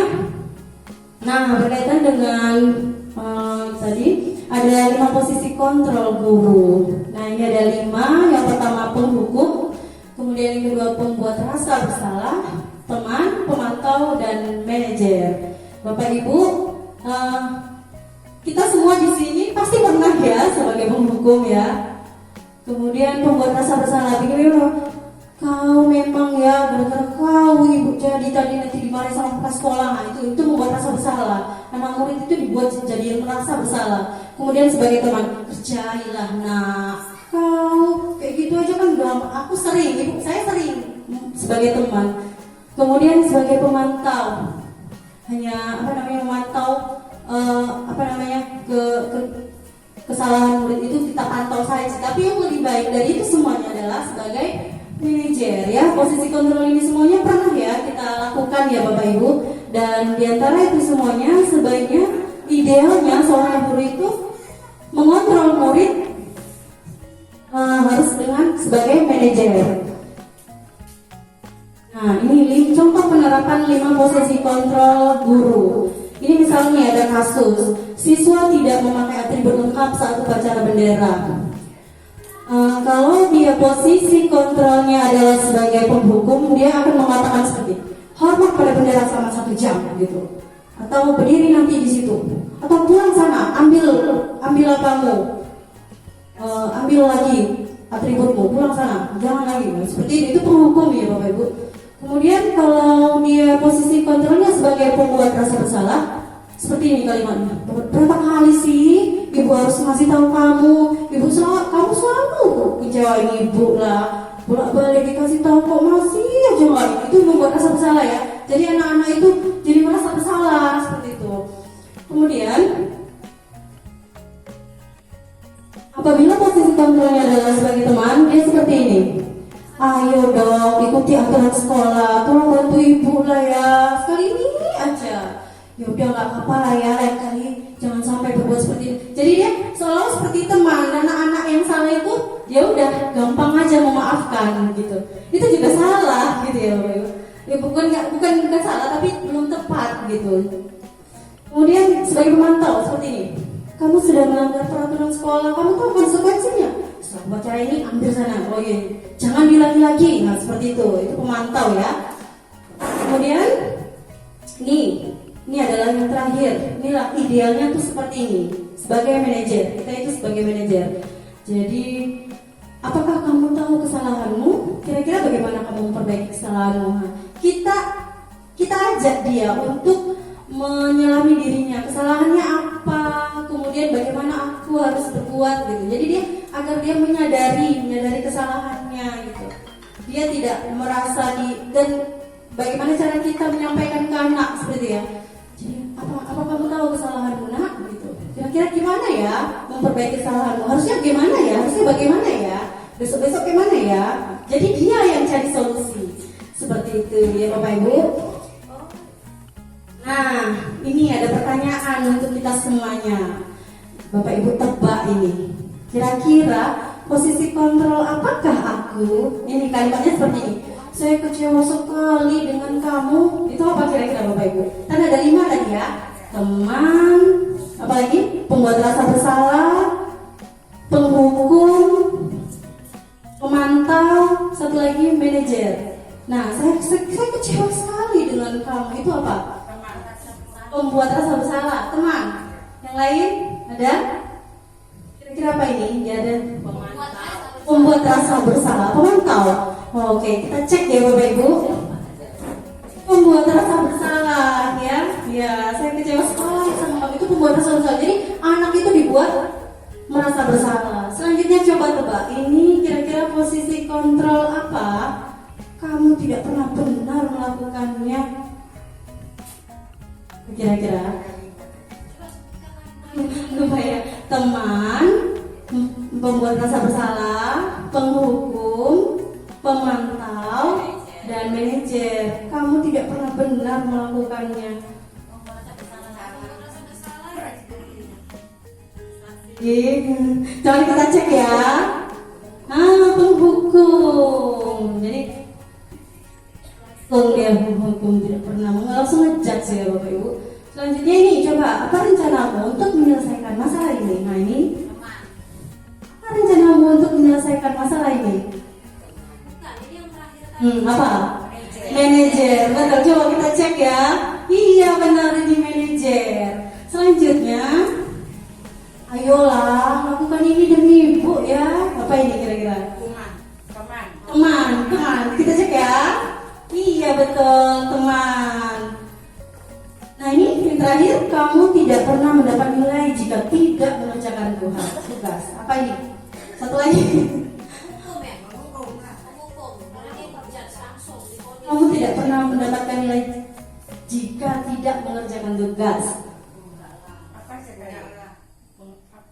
nah berkaitan dengan tadi ada 5 posisi kontrol guru. Nah ini ada 5. Yang pertama penghukum, kemudian yang kedua pembuat rasa bersalah, teman, pemantau, dan manajer. Bapak Ibu, kita semua di sini pasti pernah ya sebagai penghukum ya. Kemudian pembuat rasa bersalah, kau memang ya gara-gara kau ibu jadi tadi nanti dimarahin sama kepala sekolah. Nah, itu membuat rasa bersalah. Anak murid itu dibuat jadi merasa bersalah. Kemudian sebagai teman, kerjailah nak, kau kayak gitu aja kan gampang. Aku sering, saya sering sebagai teman. Kemudian sebagai pemantau, hanya memantau kesalahan murid itu kita pantau saja. Tapi yang lebih baik dari itu semuanya adalah sebagai manajer ya. Posisi kontrol ini semuanya pernah ya kita lakukan ya Bapak Ibu. Dan diantara itu semuanya sebaiknya idealnya seorang guru itu mengontrol murid harus dengan sebagai manajer. Nah ini contoh penerapan 5 posisi kontrol guru. Ini misalnya ada kasus siswa tidak memakai atribut lengkap saat upacara bendera. Kalau dia posisi kontrolnya adalah sebagai penghukum, dia akan mengatakan seperti hormat pada bendera selama 1 jam gitu, atau berdiri nanti di situ, atau pulang sana, ambil apamu, ambil lagi atributmu, pulang sana, jangan lagi. Nah, seperti itu penghukum ya Bapak Ibu. Kemudian kalau dia posisi kontrolnya sebagai pembuat rasa bersalah, seperti ini kalimatnya. Berapa kali sih ibu harus ngasih tahu kamu? Kamu selalu kecewain ibu lah. Bolak-balik dikasih tahu kok masih aja nggak. Itu membuat rasa bersalah ya. Jadi anak-anak itu jadi merasa bersalah seperti itu. Kemudian apabila posisi kontrolnya adalah sebagai teman, dia seperti ini. Ayo dong, ikuti aturan sekolah, tolong bantu ibu lah ya. Sekali ini aja. Ya udah nggak apa-apa lah ya, lain kali jangan sampai berbuat seperti ini. Jadi dia selalu seperti teman. Anak-anak yang salah itu ya udah gampang aja memaafkan gitu. Itu juga salah gitu ya Bapak Ibu. Ya bukan salah tapi belum tepat gitu. Kemudian sebagai pemantau seperti ini. Kamu sudah melanggar peraturan sekolah, kamu tahu konsekuensinya. Setelah upacara ini ambil sana. Oh iya, jangan diulangi lagi. Nah seperti itu pemantau ya. Kemudian ini adalah yang terakhir. Inilah idealnya tuh seperti ini. Sebagai manajer, kita itu sebagai manajer. Jadi, apakah kamu tahu kesalahanmu? Kira-kira bagaimana kamu memperbaiki kesalahanmu? Nah, kita ajak dia untuk menyelami dirinya. Kesalahannya apa? Kemudian bagaimana aku harus berbuat gitu. Jadi agar dia menyadari kesalahannya gitu. Dia tidak merasa dan bagaimana cara kita menyampaikan ke anak seperti ya. Jadi apa kamu tahu kesalahanmu nak gitu. Kira-kira gimana ya memperbaiki kesalahanmu? Harusnya gimana ya? Harusnya bagaimana ya? Besok-besok gimana ya? Jadi dia yang cari solusi. Seperti itu ya Bapak Ibu. Nah, ini ada pertanyaan untuk kita semuanya. Bapak Ibu tebak ini. Kira-kira posisi kontrol apakah aku? Ini kalimatnya seperti ini. Saya kecewa sekali dengan kamu. Itu apa kira-kira Bapak Ibu? Kan ada 5 tadi ya. Teman, apalagi pembuat rasa bersalah, penghukum, pemantau, satu lagi manajer. Nah, saya kecewa sekali dengan kamu. Itu apa? Pembuat rasa bersalah, teman. Yang lain ada? Kira-kira apa ini? Dia ada pembuat rasa bersalah, pemantau. Oke, kita cek ya Bapak Ibu. Pembuat rasa bersalah ya. Ya, saya kecewa sekali sama kamu. Itu pembuat rasa bersalah. Jadi anak itu dibuat merasa bersalah. Selanjutnya coba tebak. Ini kira-kira posisi kontrol apa? Kamu tidak pernah benar melakukannya. Kira-kira lupa ya. Teman, pembuat rasa bersalah, penghukum, pemantau, dan manajer. Kamu tidak pernah benar melakukannya. Coba kita cek ya. Penghukum. Jadi dia menghukum tidak pernah, langsung ngejak sih ya Bapak Ibu. Selanjutnya ini coba apa rencanamu untuk menyelesaikan masalah ini? Nah ini apa rencanamu untuk menyelesaikan masalah ini? Apa? Manajer. Betul, coba kita cek ya. Iya benar ini manajer. Selanjutnya ayolah lakukan ini demi ibu ya. Apa ini kira-kira? Teman. Kita cek ya. Iya betul, teman. Nah ini yang terakhir, kamu tidak pernah mendapat nilai jika tidak mengerjakan tugas. Apa ini? Satu lagi. Kamu tidak pernah mendapatkan nilai jika tidak mengerjakan tugas.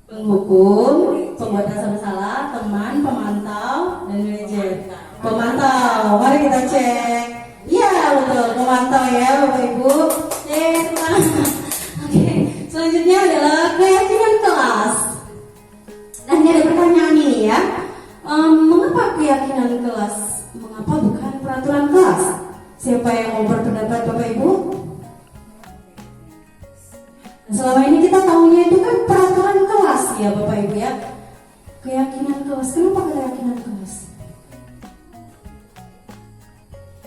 Penghukum, pembuat rasa bersalah, teman, pemantau, dan manajer. Pemantau, mari kita cek. Iya betul, pemantau ya Bapak Ibu. Oke, selanjutnya adalah keyakinan kelas. Nah ini ada pertanyaan ini ya. Mengapa keyakinan kelas? Mengapa bukan peraturan kelas? Siapa yang mau berpendapat Bapak Ibu? selama ini kita tahunya itu kan peraturan kelas ya Bapak Ibu ya. Keyakinan kelas, kenapa keyakinan kelas?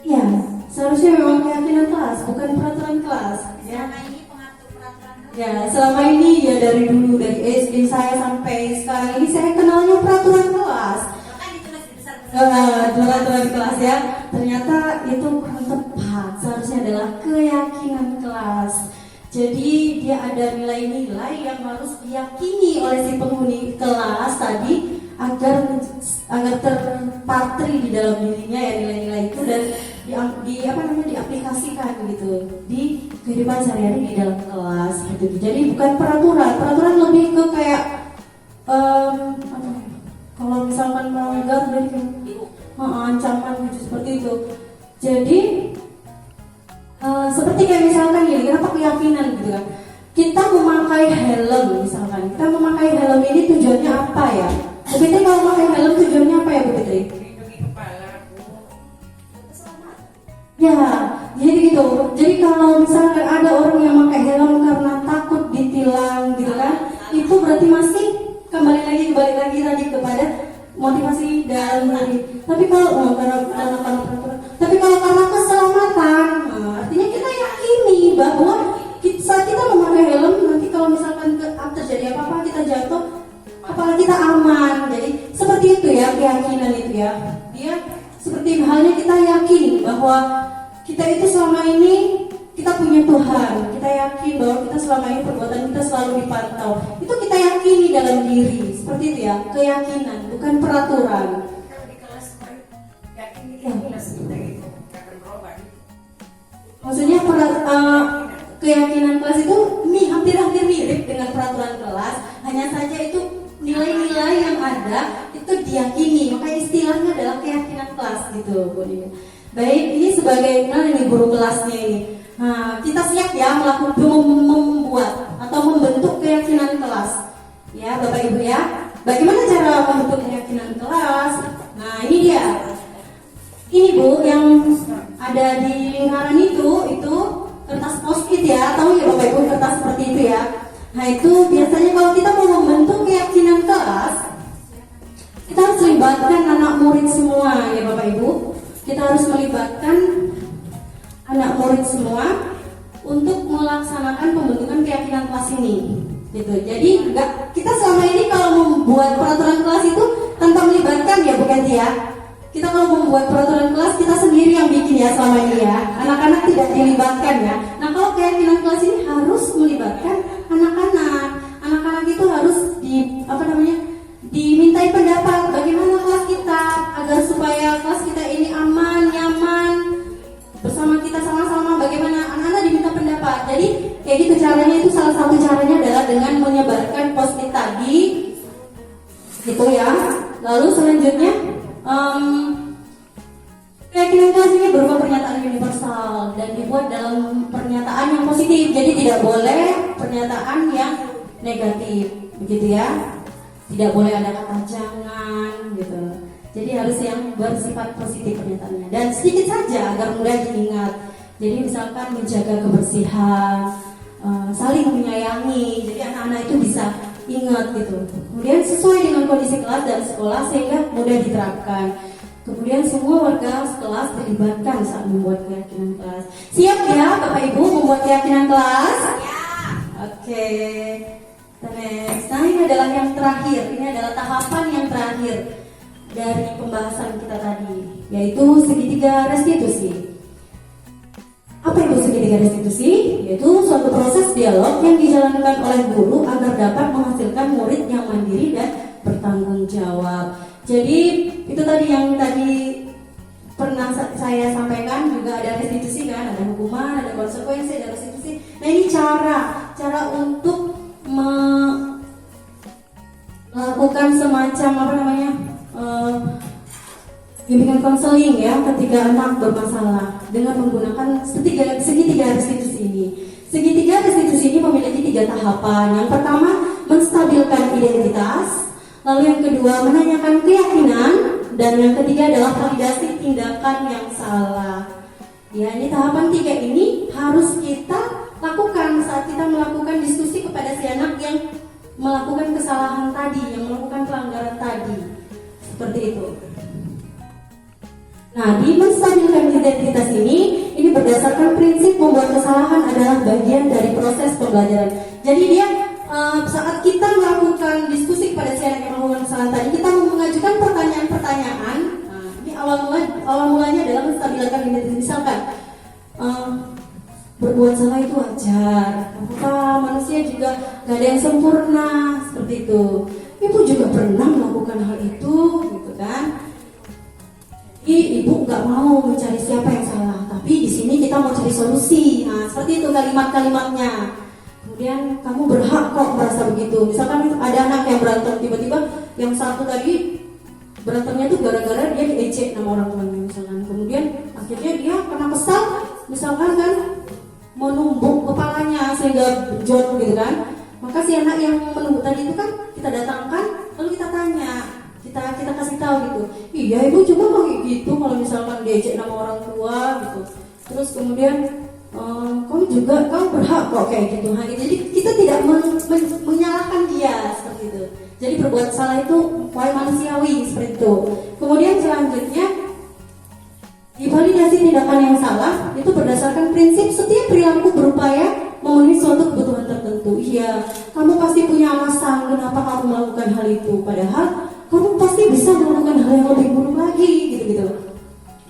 Ya, seharusnya memang keyakinan kelas, bukan peraturan kelas ya. Selama ini pengatur peraturan Ya, selama ini ya dari dulu, dari SD saya sampai sekarang ini saya kenalnya peraturan kelas. kan ditulis di besar Peraturan kelas ya, ternyata itu kurang tepat. Seharusnya adalah keyakinan kelas. Jadi dia ada nilai-nilai yang harus diyakini oleh si penghuni kelas tadi agar terpatri di dalam dirinya ya nilai-nilai itu dan diaplikasikan gitu di kehidupan sehari-hari di dalam kelas gitu. Jadi bukan peraturan lebih ke kayak kalau misalkan melanggar dari ancaman gitu seperti itu. Jadi seperti kayak misalkan gini, kenapa keyakinan gitu kan? Kita memakai helm misalkan, kita memakai helm ini tujuannya apa ya? Bu Fitri kalau memakai helm tujuannya apa ya Bu Fitri? melindungi kepala Ya, jadi gitu. Jadi kalau misalkan ada orang yang memakai helm karena takut ditilang gitu kan, itu berarti masih kembali lagi tadi kepada motivasi dalam diri. Tapi kalau karena keselamatan, artinya kita yakini bahwa saat kita memakai helm nanti kalau misalkan terjadi apa-apa kita jatuh, kepala kita aman. Jadi seperti itu ya keyakinan itu ya. Dia seperti halnya kita yakin bahwa kita itu selama ini kita punya Tuhan. Kita yakin bahwa kita selama ini perbuatan kita selalu dipantau. Itu kita yakini dalam diri. Seperti itu ya, keyakinan, bukan peraturan. kalau di kelas yakin kita kelas kita gitu akan berubah. Maksudnya keyakinan kelas itu hampir mirip dengan peraturan kelas, hanya saja itu nilai-nilai yang ada itu diyakini, maka istilahnya adalah keyakinan kelas gitu Bu Dina. Baik, ini sebagai ini guru kelasnya ini. Nah, kita siap ya membuat atau membentuk keyakinan kelas. Ya, Bapak Ibu ya. Bagaimana cara membentuk keyakinan kelas? Nah, ini dia. Ini Bu, yang ada di lingkaran itu kertas post-it ya, tahu ya Bapak Ibu kertas seperti itu ya. Nah itu biasanya kalau kita mau membentuk keyakinan kelas, kita harus libatkan anak murid semua ya Bapak Ibu. Kita harus melibatkan anak murid semua untuk melaksanakan pembentukan keyakinan kelas ini. Gitu. Jadi kita selama ini kalau membuat peraturan kelas itu tanpa melibatkan ya bukan ya. Kita kalau membuat peraturan kelas kita sendiri yang bikin ya selama ini ya. Anak-anak tidak dilibatkan ya. Nah kalau keyakinan kelas ini harus melibatkan anak-anak. Anak-anak itu harus dimintai pendapat bagaimana kelas kita agar supaya kelas kita ini aman, nyaman bersama kita sama-sama. Bagaimana anak-anak diminta pendapat. Jadi kayak gitu caranya, itu salah satu caranya adalah dengan menyebarkan post-it tadi gitu ya. Lalu selanjutnya keyakinan kelas ini berupa pernyataan universal dan dibuat dalam pernyataan yang positif. Jadi tidak boleh pernyataan yang negatif, begitu ya. Tidak boleh ada kata jangan gitu. Jadi harus yang bersifat positif pernyataannya dan sedikit saja agar mudah diingat. Jadi misalkan menjaga kebersihan, saling menyayangi. Jadi anak-anak itu bisa ingat gitu. Kemudian sesuai dengan kondisi kelas dan sekolah sehingga mudah diterapkan. Kemudian semua warga sekelas terlibatkan saat membuat keyakinan kelas. Siap ya Bapak Ibu membuat keyakinan kelas? Ya. Oke. Next. Nah ini adalah yang terakhir. Ini adalah tahapan yang terakhir dari pembahasan kita tadi, yaitu segitiga restitusi. Apa itu segitiga restitusi? Yaitu suatu proses dialog yang dijalankan oleh guru agar dapat menghasilkan murid yang mandiri dan bertanggung jawab. Jadi itu tadi yang tadi pernah saya sampaikan, juga ada restitusi kan, ada hukuman, ada konsekuensi, ada restitusi. Nah ini cara untuk melakukan semacam bimbingan konseling ya ketika anak bermasalah dengan menggunakan segitiga restitusi ini. Segitiga restitusi ini memiliki 3 tahapan. Yang pertama, menstabilkan identitas. Lalu yang kedua, menanyakan keyakinan. Dan yang ketiga adalah validasi tindakan yang salah. Ya, ini tahapan 3 ini harus kita lakukan saat kita melakukan diskusi kepada si anak yang melakukan kesalahan tadi, yang melakukan pelanggaran tadi, seperti itu. Nah, di menstabilkan identitas ini berdasarkan prinsip membuat kesalahan adalah bagian dari proses pembelajaran. Jadi dia saat kita melakukan diskusi kepada si anak yang melakukan kesalahan tadi, kita mengajukan pertanyaan-pertanyaan. Nah, ini awal mulanya adalah menstabilkan identitas. Misalkan berbuat salah itu wajar. Apa manusia juga gak ada yang sempurna seperti itu. Ibu juga pernah melakukan hal itu, gitu kan? Ibu nggak mau mencari siapa yang salah, tapi di sini kita mau cari solusi. Nah, seperti itu kalimat-kalimatnya. Kemudian kamu berhak kok merasa begitu. Misalkan ada anak yang berantem, tiba-tiba yang satu tadi berantemnya itu gara-gara dia diejek sama orang tuanya misalkan. Kemudian akhirnya dia kena kesal, misalkan kan menumbuk kepalanya sehingga benjol gitu kan. Maka si anak yang menumbuk tadi itu kan kita datangkan, lalu kita tanya. Kita kasih tahu gitu, iya ibu juga kayak gitu kalau misalkan diejek sama orang tua gitu. Terus kemudian kamu berhak kok kayak gitu. Nah, jadi kita tidak menyalahkan dia seperti itu. Jadi berbuat salah itu manusiawi seperti itu. Kemudian selanjutnya divalidasi tindakan yang salah itu berdasarkan prinsip setiap perilaku berupaya memenuhi suatu kebutuhan tertentu. Iya, kamu pasti punya alasan kenapa kamu melakukan hal itu. Padahal kamu pasti bisa melakukan hal yang lebih buruk lagi, gitu-gitu.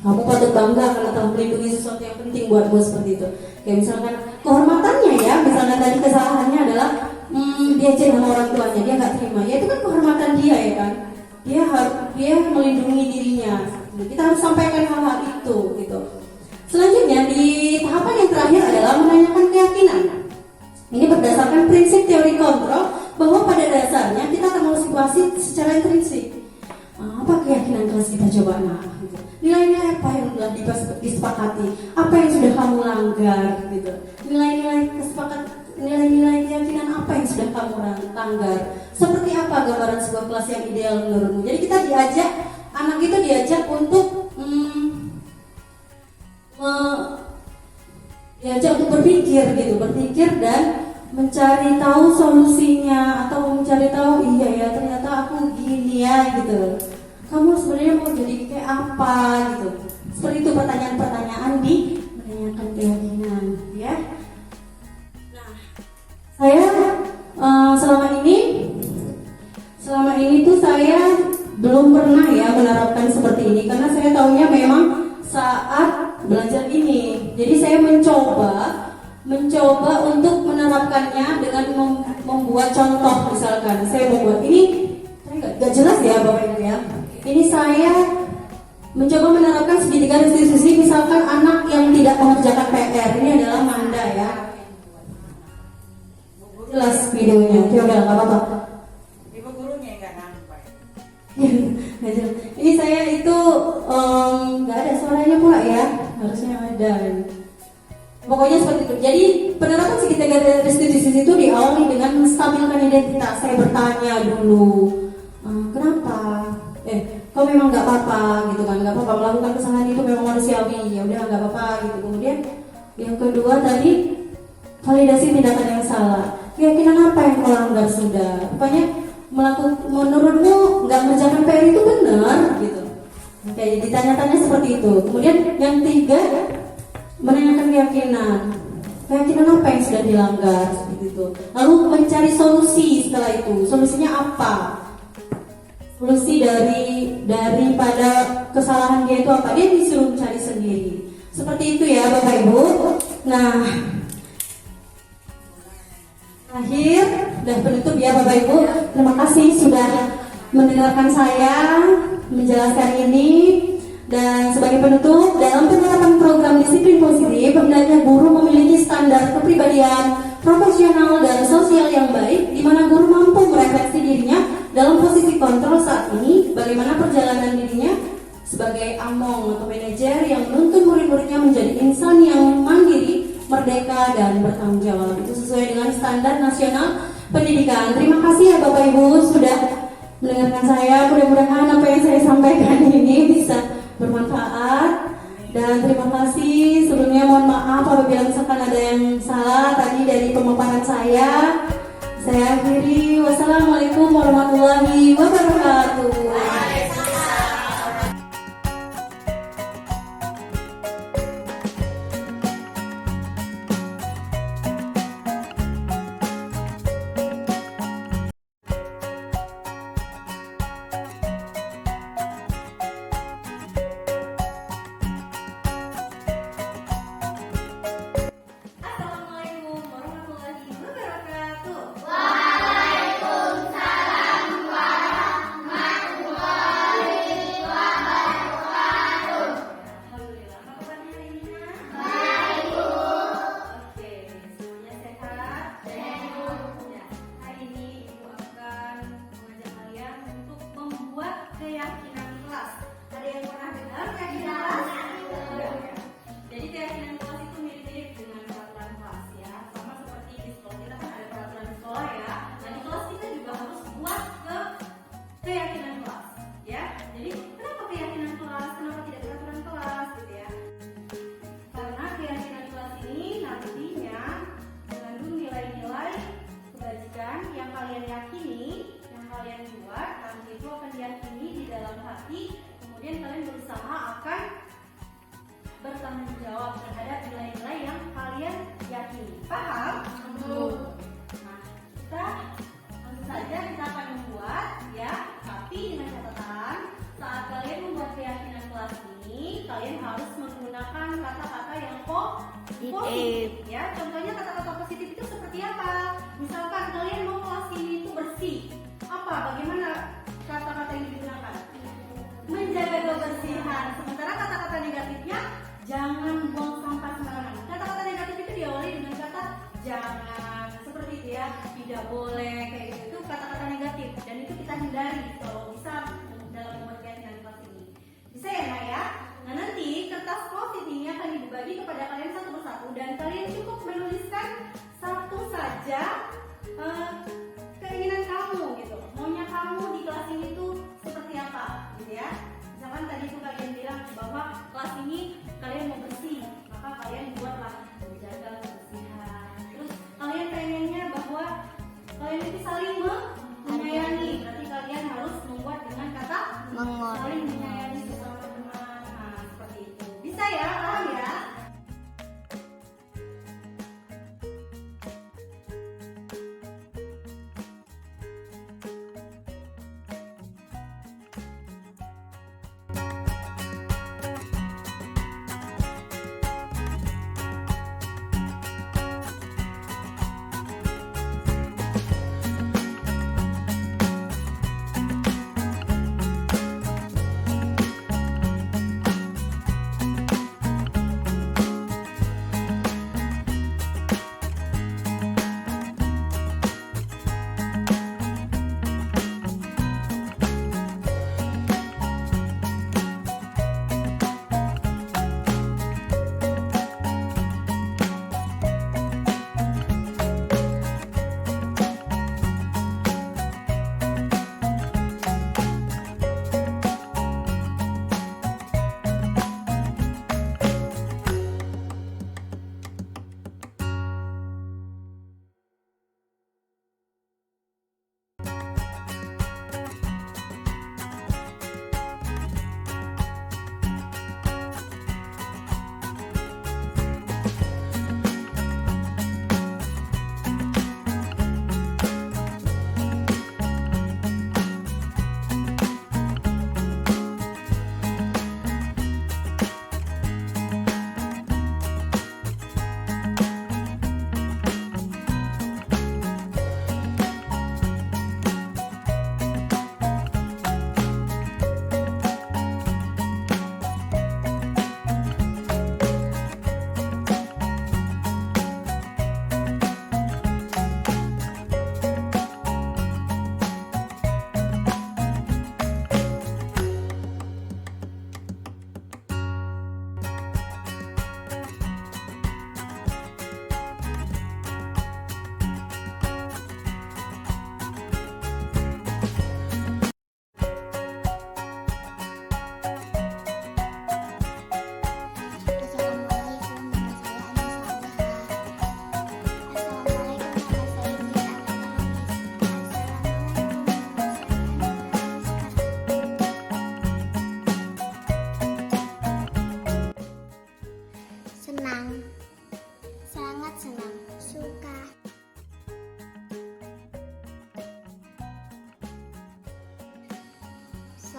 Kamu patut bangga karena telah melindungi sesuatu yang penting buatmu seperti itu. Kayak misalkan kehormatannya ya, misalnya tadi kesalahannya adalah dia cek sama orang tuanya, dia nggak terima. Ya itu kan kehormatan dia ya kan. Dia melindungi dirinya. Kita harus sampaikan hal-hal itu, gitu. Selanjutnya di tahapan yang terakhir adalah menanyakan keyakinan. Ini berdasarkan prinsip teori kontrol bahwa pada dasarnya kita akan melihat situasi secara intrinsik. Apa keyakinan kelas kita coba gitu. Nilai-nilai apa yang telah disepakati, apa yang sudah kamu langgar gitu. Nilai-nilai keyakinan apa yang sudah kamu langgar. Seperti apa gambaran sebuah kelas yang ideal menurutmu. Jadi kita anak itu diajak untuk untuk berpikir dan mencari tahu solusinya atau mencari tahu iya ya ternyata aku gini ya gitu. Kamu sebenarnya mau jadi kayak apa gitu. Seperti itu pertanyaan-pertanyaan di menanyakan keyakinan ya. Nah, saya selama ini tuh saya belum pernah ya menerapkan seperti ini karena saya tahunya memang saat belajar ini. Jadi saya mencoba untuk menerapkannya dengan membuat contoh. Misalkan saya membuat ini, saya nggak jelas ya Bapak Ibu ya. Ini saya mencoba menerapkan segitiga restitusi. Misalkan anak yang tidak mengerjakan PR, ini adalah Manda ya. Jelas videonya, coba nggak apa-apa. Ibu gurunya nggak nampak. Ini saya itu nggak ada suaranya pula ya, harusnya ada. Pokoknya seperti itu. Jadi penerapan segitiga restitusi itu diawali dengan menstabilkan identitas. Saya bertanya dulu, kenapa? Kau memang nggak apa-apa gitu kan? Nggak apa-apa melakukan kesalahan itu memang manusiawi. Ya udah nggak apa-apa gitu. Kemudian yang kedua tadi validasi tindakan yang salah. Keyakinan apa yang kau langgar sudah? Rupanya menurutmu nggak mengerjakan PR itu benar gitu. Kayak ditanya-tanya seperti itu. Kemudian yang tiga menanyakan keyakinan apa yang sudah dilanggar seperti itu. Lalu mencari solusi setelah itu. Solusinya apa? Solusi daripada kesalahan dia itu apa? Dia disuruh cari sendiri. Seperti itu ya Bapak Ibu. Nah, akhir dan penutup ya Bapak Ibu. Terima kasih sudah mendengarkan saya menjelaskan ini. Dan sebagai penutup, dalam penerapan program disiplin positif, hendaknya guru memiliki standar kepribadian profesional dan sosial yang baik, di mana guru mampu merefleksi dirinya dalam posisi kontrol saat ini, bagaimana perjalanan dirinya sebagai among atau manajer yang menuntun murid-muridnya menjadi insan yang mandiri, merdeka, dan bertanggung jawab. Itu sesuai dengan standar nasional pendidikan. Terima kasih ya Bapak Ibu sudah mendengarkan saya. Mudah-mudahan apa yang saya sampaikan ini bisa bermanfaat Dan terima kasih, sebelumnya mohon maaf apabila misalkan ada yang salah tadi dari pemaparan saya. Saya akhiri, wassalamualaikum warahmatullahi wabarakatuh. Assalamualaikum warahmatullahi wabarakatuh.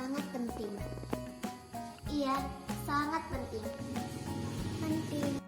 sangat penting. Iya, sangat penting. Penting.